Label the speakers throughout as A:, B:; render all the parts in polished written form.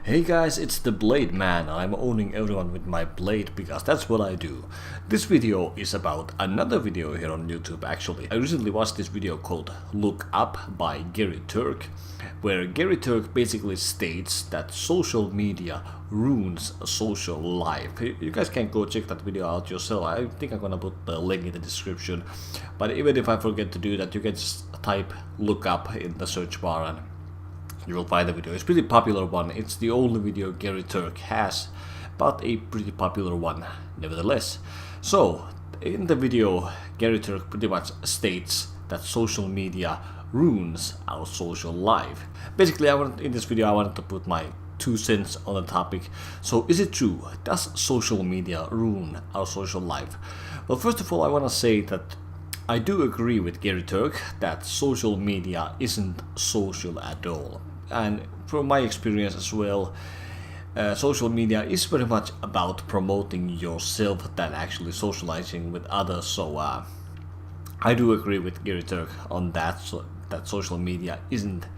A: Hey guys, it's the Blade Man. I'm owning everyone with my blade because that's what I do. This video is about another video here on YouTube actually. I recently watched this video called Look Up by Gary Turk, where Gary Turk basically states that social media ruins social life. You guys can go check that video out yourself. I think I'm gonna put the link in the description. But even if I forget to do that, you can just type Look Up in the search bar and you will find the video. It's a pretty popular one. It's the only video Gary Turk has, but a pretty popular one nevertheless. So in the video, Gary Turk pretty much states that social media ruins our social life. Basically, in this video I wanted to put my 2 cents on the topic. So is it true? Does social media ruin our social life? Well, first of all, I want to say that I do agree with Gary Turk that social media isn't social at all. And from my experience as well, social media is very much about promoting yourself than actually socializing with others. So I do agree with Gary Turk on that, that social media isn't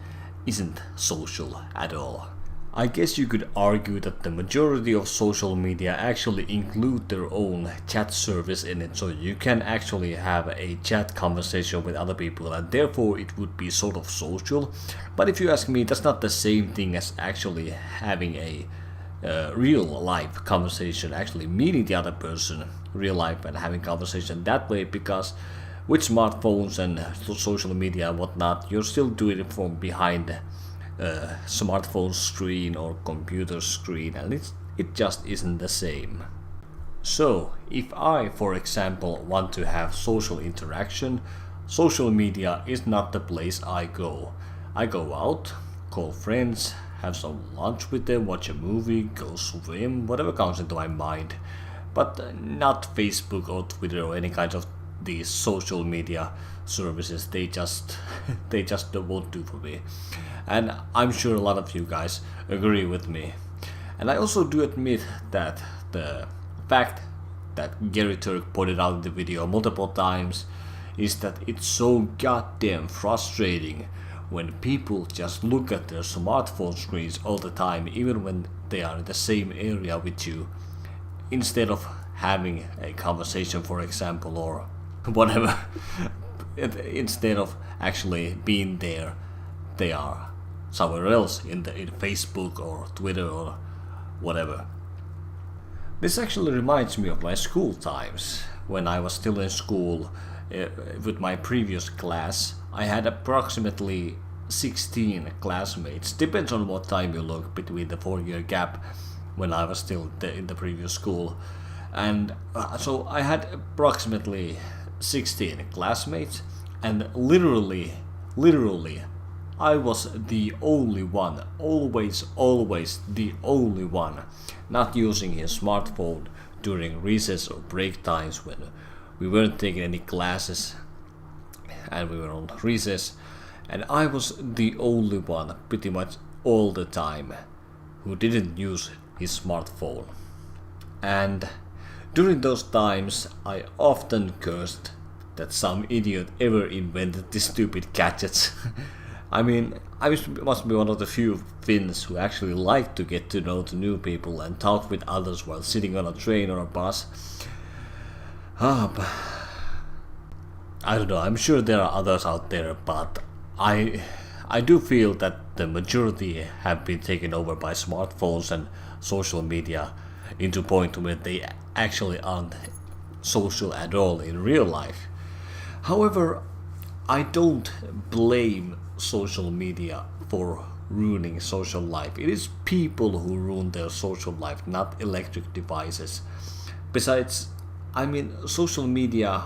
A: social at all. I guess you could argue that the majority of social media actually include their own chat service in it, so you can actually have a chat conversation with other people and therefore it would be sort of social. But if you ask me, that's not the same thing as actually having a real life conversation, actually meeting the other person real life and having conversation that way, because with smartphones and social media and whatnot, you're still doing it from behind smartphone screen or computer screen, and it just isn't the same. So if I, for example, want to have social interaction, social media is not the place I go. I go out, call friends, have some lunch with them, watch a movie, go swim, whatever comes into my mind, but not Facebook or Twitter or any kind of these social media services. They just won't do for me, and I'm sure a lot of you guys agree with me. And I also do admit that the fact that Gary Turk pointed out in the video multiple times is that it's so goddamn frustrating when people just look at their smartphone screens all the time, even when they are in the same area with you, instead of having a conversation, for example, or whatever. Instead of actually being there, they are somewhere else in Facebook or Twitter or whatever. This actually reminds me of my school times. When I was still in school with my previous class, I had approximately 16 classmates. Depends on what time you look between the 4-year gap when I was still in the previous school. And so I had approximately 16 classmates, and literally I was the only one, always the only one not using his smartphone during recess or break times when we weren't taking any classes and we were on recess, and I was the only one pretty much all the time who didn't use his smartphone. And during those times, I often cursed that some idiot ever invented these stupid gadgets. I mean, I must be one of the few Finns who actually like to get to know the new people and talk with others while sitting on a train or a bus. I don't know, I'm sure there are others out there, but I do feel that the majority have been taken over by smartphones and social media into a point where they actually aren't social at all in real life. However, I don't blame social media for ruining social life. It is people who ruin their social life, not electric devices. Besides, I mean, social media,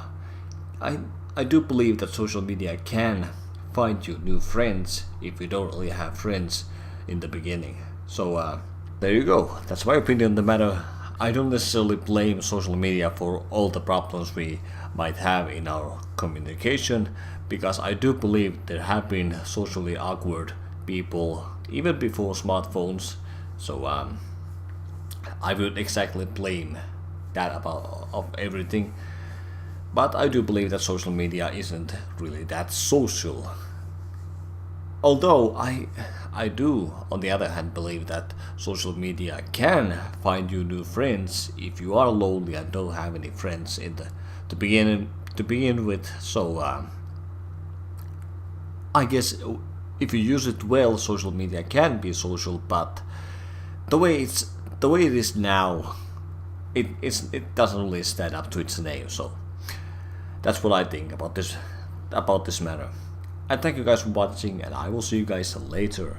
A: I do believe that social media can find you new friends if you don't really have friends in the beginning. So there you go. That's my opinion on the matter. I don't necessarily blame social media for all the problems we might have in our communication, because I do believe there have been socially awkward people even before smartphones. So I would exactly blame that about of everything. But I do believe that social media isn't really that social. Although I do, on the other hand, believe that social media can find you new friends if you are lonely and don't have any friends in the to begin with. So I guess if you use it well, social media can be social, but the way it is now, it doesn't really stand up to its name. So that's what I think about this matter. And thank you guys for watching, and I will see you guys later.